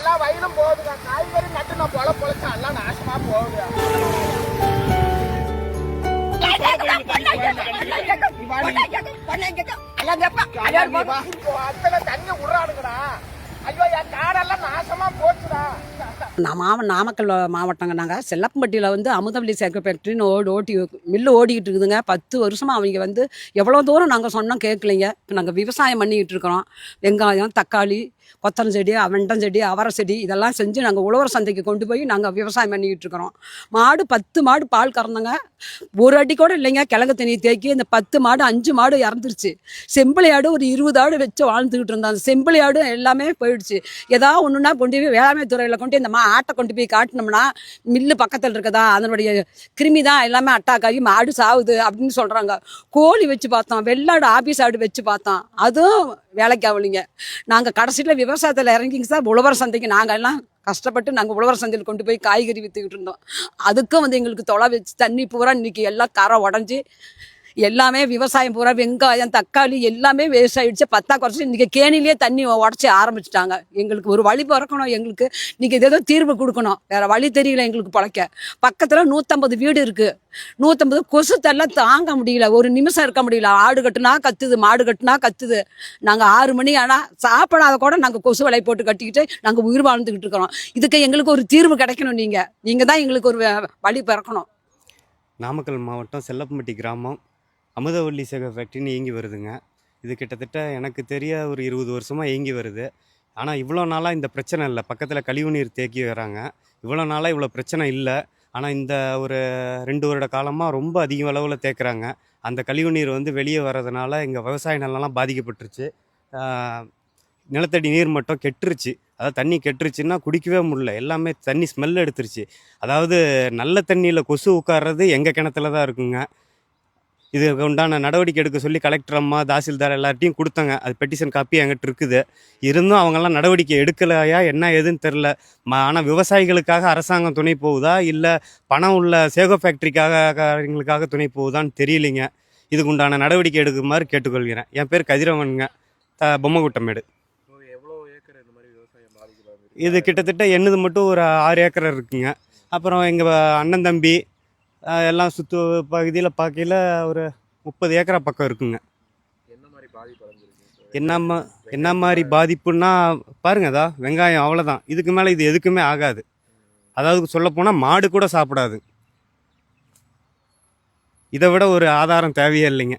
எல்லா வயலும் போகுதுங்க. காய்கறி நட்டு நான் பொழைச்சா எல்லாம் நாசமா போகுது. அத்தனை தண்ணி விடுறானுங்கடா. ஐயோ என் காடெல்லாம் நாசமா போச்சுடா. நாமக்கல் மாவட்டங்க. நாங்கள் செல்லப்பம்பட்டியில் வந்து அமுதவள்ளி சேர்க்கை ஃபேக்ட்ரின்னு மில்லு ஓடிக்கிட்டு இருக்குதுங்க. 10 வருஷமாக அவங்க வந்து எவ்வளோ தூரம் நாங்கள் சொன்னோம் கேட்கலைங்க. இப்போ நாங்கள் விவசாயம் பண்ணிக்கிட்டு இருக்கிறோம். வெங்காயம், தக்காளி, கொத்தரம் செடி, வெண்டம் செடி, அவரை செடி இதெல்லாம் செஞ்சு நாங்கள் உழவர் சந்தைக்கு கொண்டு போய் நாங்கள் விவசாயம் பண்ணிக்கிட்டு இருக்கிறோம். மாடு 10 மாடு பால் கறந்தோங்க. ஒரு அடி கூட இல்லைங்க. கிழங்கு தண்ணி தேக்கி இந்த 10 மாடு 5 மாடு இறந்துருச்சு. செம்பிளி ஆடு ஒரு 20 ஆடு வச்சு வாழ்ந்துக்கிட்டு இருந்தோம். அந்த செம்பிளி ஆடு எல்லாமே போயிடுச்சு. ஏதாவது ஒன்றுனா கொண்டு போய் வேளாண்மை துறையில் கொண்டு இந்த ஆட்டை கொண்டு போய் காட்டினோம்னா மில்லு பக்கத்தில் இருக்குதா, அதனுடைய கிருமி தான் எல்லாமே அட்டாக் ஆகி மாடு சாவுது அப்படின்னு சொல்கிறாங்க. கோழி வச்சு பார்த்தோம், வெள்ளாடு ஆபீஸ் ஆடு வச்சு பார்த்தோம், அதுவும் வேலைக்கு ஆகலைங்க. நாங்கள் கடைசியில் விவசாயத்தில் இறங்கிங்க சார். உழவர் சந்தைக்கு நாங்கள் எல்லாம் கஷ்டப்பட்டு நாங்கள் உழவர் சந்தையில் கொண்டு போய் காய்கறி விற்றுக்கிட்டு இருந்தோம். அதுக்கும் வந்து எங்களுக்கு தொலை வச்சு தண்ணி பூரா இன்றைக்கி எல்லாம் கரை உடஞ்சி எல்லாமே விவசாயம் பூரா வெங்காயம், தக்காளி எல்லாமே வேஸ்ட் ஆகிடுச்சு. 10 குறைச்சி இன்றைக்கி கேணிலேயே தண்ணி உடச்சி ஆரம்பிச்சிட்டாங்க. எங்களுக்கு ஒரு வழி பிறக்கணும். எங்களுக்கு இன்றைக்கி ஏதோ தீர்வு கொடுக்கணும். வேறு வழி தெரியல எங்களுக்கு பிழைக்க. பக்கத்தில் 150 வீடு இருக்குது. 150 கொசு தள்ள தாங்க முடியல. ஒரு நிமிஷம் இருக்க முடியல. ஆடு கட்டுனா கத்துது, மாடு கட்டுனா கத்துது. நாங்கள் 6 மணி ஆனால் சாப்பிடாத கூட நாங்கள் கொசு வலை போட்டு கட்டிக்கிட்டு நாங்கள் உயிர் வாழ்ந்துக்கிட்டு இருக்கிறோம். இதுக்கு எங்களுக்கு ஒரு தீர்வு கிடைக்கணும். நீங்கள் தான் எங்களுக்கு ஒரு வழி பிறக்கணும். நாமக்கல் மாவட்டம் செல்லப்பம்பட்டி கிராமம் அமுதவள்ளி சேர்க்கை ஃபேக்ட்ரின்னு இயங்கி வருதுங்க. இது கிட்டத்தட்ட எனக்கு தெரிய ஒரு 20 வருஷமாக இயங்கி வருது. ஆனால் இவ்வளோ நாளாக இந்த பிரச்சனை இல்லை. பக்கத்தில் கழிவுநீர் தேக்கி வராங்க. இவ்வளோ நாளாக இவ்வளோ பிரச்சனை இல்லை. ஆனால் இந்த ஒரு 2 வருட காலமாக ரொம்ப அதிக அளவில் தேக்குறாங்க. அந்த கழிவுநீர் வந்து வெளியே வர்றதுனால எங்கள் விவசாய நிலம்லாம் பாதிக்கப்பட்டுருச்சு. நிலத்தடி நீர் மட்டும் கெட்டுருச்சு. அதாவது தண்ணி கெட்டுருச்சுன்னா குடிக்கவே முடியல. எல்லாமே தண்ணி ஸ்மெல் எடுத்துருச்சு. அதாவது நல்ல தண்ணியில் கொசு உட்கார்றது எங்கள் கிணத்துல தான் இருக்குங்க. இதுக்கு உண்டான நடவடிக்கை எடுக்க சொல்லி கலெக்டர் அம்மா, தாசில்தார் எல்லார்ட்டையும் கொடுத்தாங்க. அது பெட்டிஷன் காப்பி என்கிட்ட இருக்குது. இருந்தும் அவங்கெல்லாம் நடவடிக்கை எடுக்கலையா என்ன ஏதுன்னு தெரில. ஆனால் விவசாயிகளுக்காக அரசாங்கம் துணை போகுதா இல்லை பணம் உள்ள சேகோ ஃபேக்ட்ரிக்காக துணை போகுதான்னு தெரியலைங்க. இதுக்கு உண்டான நடவடிக்கை எடுக்குமாறு கேட்டுக்கொள்கிறேன். என் பேர் கதிரவனுங்க, பொம்மகுட்டமேடு. இது கிட்டத்தட்ட என்னது மட்டும் ஒரு 6 ஏக்கர் இருக்குங்க. அப்புறம் எங்கள் அண்ணன் தம்பி எல்லாம் சுற்று பகுதியில் பார்க்கையில் ஒரு 30 ஏக்கரா பக்கம் இருக்குங்க. என்ன மாதிரி பாதிப்புன்னா பாருங்க, அதான் வெங்காயம் அவ்வளோதான். இதுக்கு மேலே இது எதுக்குமே ஆகாது. அதாவது சொல்லப்போனால் மாடு கூட சாப்பிடாது. இதை விட ஒரு ஆதாரம் தேவையே இல்லைங்க.